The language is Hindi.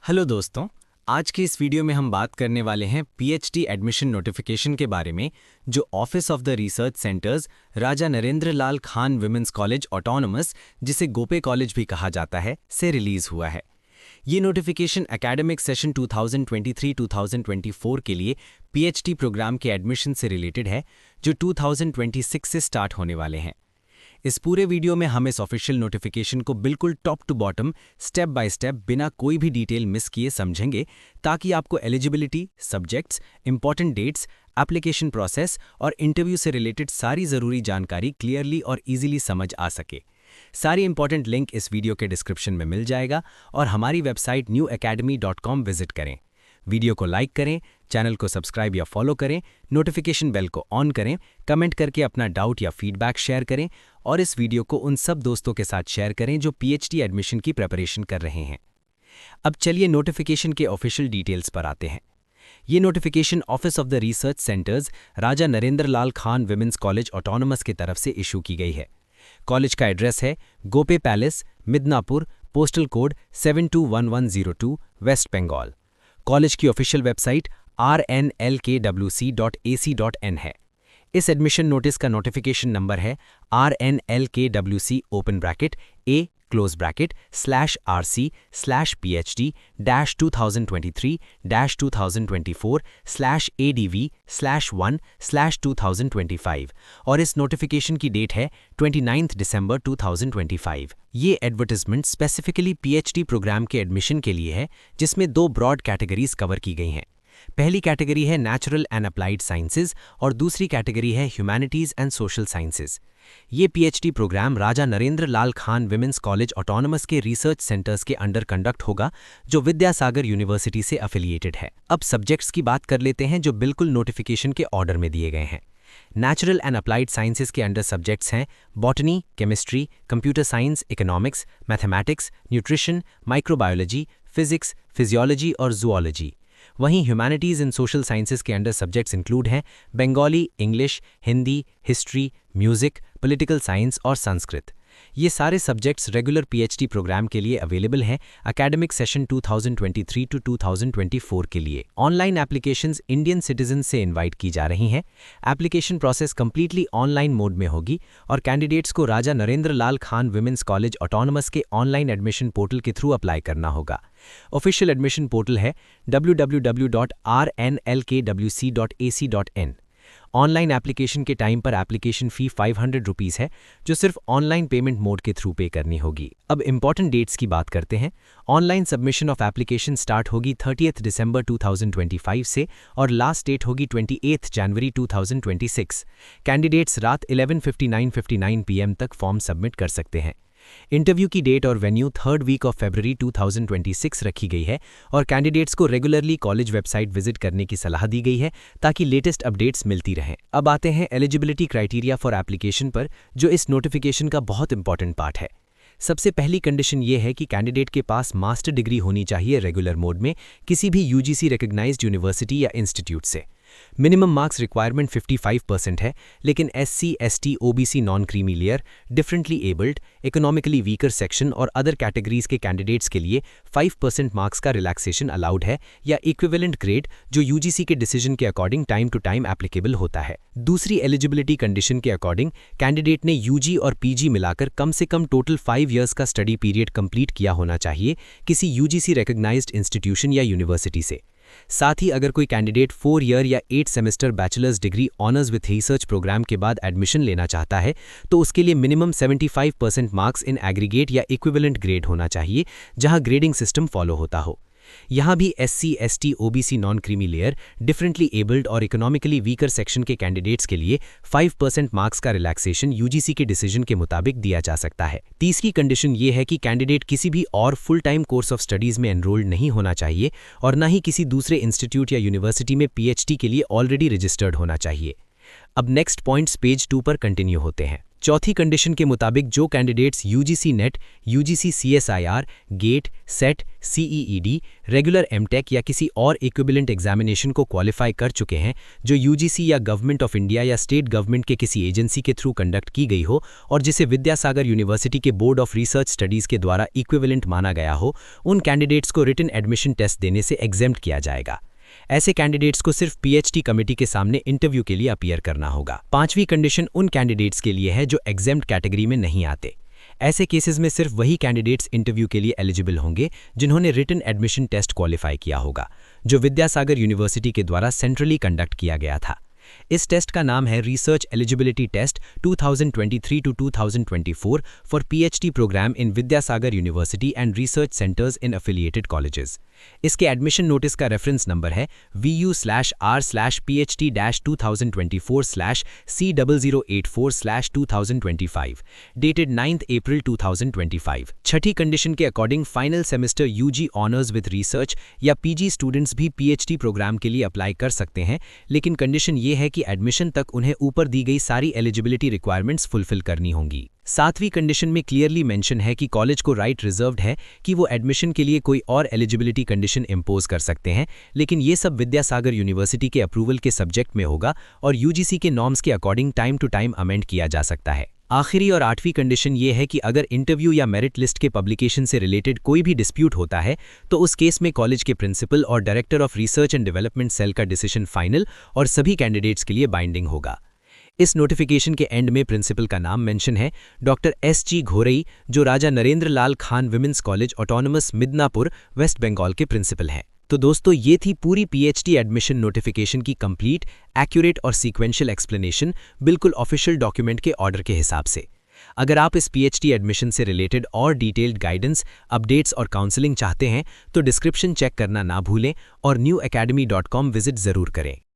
हेलो दोस्तों, आज के इस वीडियो में हम बात करने वाले हैं पीएचडी एडमिशन नोटिफिकेशन के बारे में जो office of the research centres Raja Narendra Lal Khan women's college autonomous, जिसे गोपे कॉलेज भी कहा जाता है, से रिलीज हुआ है। ये नोटिफिकेशन एकेडमिक सेशन 2023-2024 के लिए पीएचडी प्रोग्राम के एडमिशन से रिलेटेड है, जो 2026 से स्टार्ट होने वाले हैं। इस पूरे वीडियो में हम इस ऑफिशियल नोटिफिकेशन को बिल्कुल top to bottom, step by step, बिना कोई भी डिटेल मिस किए समझेंगे, ताकि आपको eligibility, subjects, important dates, application process और इंटरव्यू से रिलेटेड सारी ज़रूरी जानकारी क्लियरली और इजीली समझ आ सके। सारी इंपॉर्टेंट लिंक इस वीडियो के डिस्क्रिप्शन में मिल जाएगा और हमारी वेबसाइट newacademy.com विजिट करें। वीडियो को लाइक करें, चैनल को सब्सक्राइब या फॉलो करें, नोटिफिकेशन बेल को ऑन करें, कमेंट करके अपना डाउट या फीडबैक शेयर करें और इस वीडियो को उन सब दोस्तों के साथ शेयर करें जो पीएचडी एडमिशन की प्रिपरेशन कर रहे हैं। अब चलिए नोटिफिकेशन के ऑफिशियल डिटेल्स पर आते हैं। ये notification office of the research centres Raja Narendra Lal Khan women's college autonomous की तरफ से इशू की गई है। कॉलेज का एड्रेस है Gope palace, Midnapore, postal code 721102, West Bengal. College की ऑफिशियल वेबसाइट rnlkwc.ac.in है। इस एडमिशन नोटिस का नोटिफिकेशन नंबर है RNLKWC/RC/PhD-2023-2024/ADV/1/2025 और इस नोटिफिकेशन की डेट है 29 दिसंबर 2025। ये एडवर्टाइजमेंट स्पेसिफिकली पीएचडी प्रोग्राम के एडमिशन के लिए है, जिसमें दो ब्रॉड कैटेगरीज कवर की गई हैं। पहली कैटेगरी है नेचुरल एंड अप्लाइड साइंसेज और दूसरी कैटेगरी है ह्यूमैनिटीज एंड सोशल साइंसेज। ये पीएचडी प्रोग्राम राजा Narendra Lal Khan women's college autonomous के रिसर्च सेंटर्स के अंडर कंडक्ट होगा, जो विद्यासागर यूनिवर्सिटी से एफिलिएटेड है। अब सब्जेक्ट्स की बात कर लेते हैं जो बिल्कुल नोटिफिकेशन के ऑर्डर में दिए गए हैं। नेचुरल एंड अप्लाइड साइंसेज के अंडर सब्जेक्ट्स हैं botany, chemistry, computer science, economics, mathematics, nutrition, microbiology, physics, physiology और जूलॉजी। वहीं ह्यूमैनिटीज़ एंड सोशल साइंसेज के अंडर सब्जेक्ट्स इंक्लूड हैं Bengali, English, Hindi, history, music, political science और संस्कृत। ये सारे सब्जेक्ट्स रेगुलर पीएचडी प्रोग्राम के लिए अवेलेबल हैं एकेडमिक सेशन 2023 टू 2024 के लिए। ऑनलाइन एप्लीकेशंस इंडियन सिटीजन से इनवाइट की जा रही हैं। Application process completely online mode में होगी और कैंडिडेट्स को राजा Narendra Lal Khan women's college autonomous के ऑनलाइन एडमिशन पोर्टल के थ्रू अप्लाई करना होगा। ऑफिशियल एडमिशन पोर्टल है www.rnlkwc.ac.in। ऑनलाइन एप्लीकेशन के टाइम पर एप्लीकेशन फ़ी 500 रुपीज़ है, जो सिर्फ ऑनलाइन पेमेंट मोड के थ्रू पे करनी होगी। अब इंपॉर्टेंट डेट्स की बात करते हैं। Online submission of application start होगी 30 दिसंबर 2025 से और लास्ट डेट होगी 28 जनवरी 2026। कैंडिडेट्स रात 11:59 PM तक फॉर्म सबमिट कर सकते हैं। इंटरव्यू की डेट और venue 3rd week of February 2026 रखी गई है और कैंडिडेट्स को रेगुलरली कॉलेज वेबसाइट विजिट करने की सलाह दी गई है ताकि लेटेस्ट अपडेट्स मिलती रहें। अब आते हैं एलिजिबिलिटी क्राइटेरिया फॉर एप्लीकेशन पर, जो इस नोटिफिकेशन का बहुत इंपॉर्टेंट पार्ट है। सबसे पहली कंडीशन ये है कि कैंडिडेट के पास मास्टर डिग्री होनी चाहिए रेगुलर मोड में किसी भी यूजीसी रिकॉग्नाइज्ड यूनिवर्सिटी या इंस्टीट्यूट से। मिनिमम मार्क्स रिक्वायरमेंट 55% है, लेकिन SC, ST, OBC, non creamy layer, differently abled, economically weaker section और अदर कैटेगरीज के कैंडिडेट्स के लिए 5% मार्क्स का रिलैक्सेशन अलाउड है या इक्विवेलेंट ग्रेड, जो यूजीसी के डिसीजन के according time to time applicable होता है। दूसरी एलिजिबिलिटी कंडीशन के अकॉर्डिंग कैंडिडेट ने यूजी और पीजी मिलाकर कम से कम टोटल 5 ईयर्स का स्टडी पीरियड कंप्लीट किया होना चाहिए किसी यूजीसी रिकॉग्नाइज्ड इंस्टीट्यूशन या यूनिवर्सिटी से। साथ ही अगर कोई कैंडिडेट 4 ईयर या 8 semester bachelors degree honours with research programme के बाद एडमिशन लेना चाहता है, तो उसके लिए मिनिमम 75% मार्क्स इन एग्रीगेट या इक्विवेलेंट ग्रेड होना चाहिए, जहां ग्रेडिंग सिस्टम फॉलो होता हो। यहाँ भी SC, ST, OBC, non creamy layer, differently abled और इकोनॉमिकली वीकर सेक्शन के कैंडिडेट्स के लिए 5% मार्क्स का रिलैक्सेशन यूजीसी के डिसीजन के मुताबिक दिया जा सकता है। तीसरी कंडीशन ये है कि कैंडिडेट किसी भी और full time course of studies में एनरोल्ड नहीं होना चाहिए और न ही किसी दूसरे इंस्टीट्यूट या यूनिवर्सिटी में PhD के लिए ऑलरेडी रजिस्टर्ड होना चाहिए। अब नेक्स्ट पॉइंट्स पेज 2 पर कंटिन्यू होते हैं। चौथी कंडीशन के मुताबिक जो candidates UGC NET, UGC CSIR, GATE, SET, CEED, regular MTech या किसी और इक्विवेलेंट एग्जामिनेशन को क्वालिफाई कर चुके हैं जो यूजीसी या गवर्नमेंट ऑफ इंडिया या स्टेट गवर्नमेंट के किसी एजेंसी के थ्रू कंडक्ट की गई हो और जिसे विद्यासागर यूनिवर्सिटी के बोर्ड ऑफ रिसर्च स्टडीज के द्वारा इक्विवेलेंट माना गया हो, उन कैंडिडेट्स को रिटन एडमिशन टेस्ट देने से एग्जेम्प्ट किया जाएगा। ऐसे कैंडिडेट्स को सिर्फ पीएचडी कमेटी के सामने इंटरव्यू के लिए अपीयर करना होगा। पांचवी कंडीशन उन कैंडिडेट्स के लिए है जो एग्जेम्प्ट कैटेगरी में नहीं आते। ऐसे केसेस में सिर्फ वही कैंडिडेट्स इंटरव्यू के लिए एलिजिबल होंगे जिन्होंने रिटन एडमिशन टेस्ट क्वालिफाई किया होगा, जो विद्यासागर यूनिवर्सिटी के द्वारा सेंट्रली कंडक्ट किया गया था। इस टेस्ट का नाम है research eligibility test 2023 to 2024 for PhD programme in Vidyasagar university and research centres in affiliated colleges. इसके एडमिशन नोटिस का रेफरेंस नंबर है VU/R/PhD-2024/C0084/2025 डेटेड 9 अप्रैल 2025। छठी कंडीशन के अकॉर्डिंग final semester UG honours with research या पीजी स्टूडेंट्स भी पीएचडी प्रोग्राम के लिए अप्लाई कर सकते हैं, लेकिन कंडीशन ये है कि एडमिशन तक उन्हें ऊपर दी गई सारी एलिजिबिलिटी रिक्वायरमेंट्स फुलफिल करनी होंगी। सातवीं कंडीशन में क्लियरली मेंशन है कि कॉलेज को राइट रिजर्व्ड है कि वो एडमिशन के लिए कोई और एलिजिबिलिटी कंडीशन इंपोज कर सकते हैं, लेकिन ये सब विद्यासागर यूनिवर्सिटी के अप्रूवल के सब्जेक्ट में होगा और यूजीसी के नॉर्म्स के according time to time amend किया जा सकता है। आखिरी और आठवीं कंडीशन ये है कि अगर इंटरव्यू या मेरिट लिस्ट के पब्लिकेशन से रिलेटेड कोई भी डिस्प्यूट होता है तो उस केस में कॉलेज के प्रिंसिपल और director of research and development cell का डिसीजन फाइनल और सभी कैंडिडेट्स के लिए बाइंडिंग होगा। इस नोटिफिकेशन के एंड में प्रिंसिपल का नाम मेंशन है डॉक्टर एस.जी. घोरई, जो Raja Narendra Lal Khan women's college autonomous Midnapore West Bengal के प्रिंसिपल हैं। तो दोस्तों, ये थी पूरी पीएचडी एडमिशन नोटिफिकेशन की कंप्लीट, एक्यूरेट और सीक्वेंशियल एक्सप्लेनेशन, बिल्कुल ऑफिशियल डॉक्यूमेंट के ऑर्डर के हिसाब से। अगर आप इस पीएचडी एडमिशन से रिलेटेड और डिटेल्ड गाइडेंस, अपडेट्स और काउंसलिंग चाहते हैं तो डिस्क्रिप्शन चेक करना ना भूलें और newacademy.com विजिट ज़रूर करें।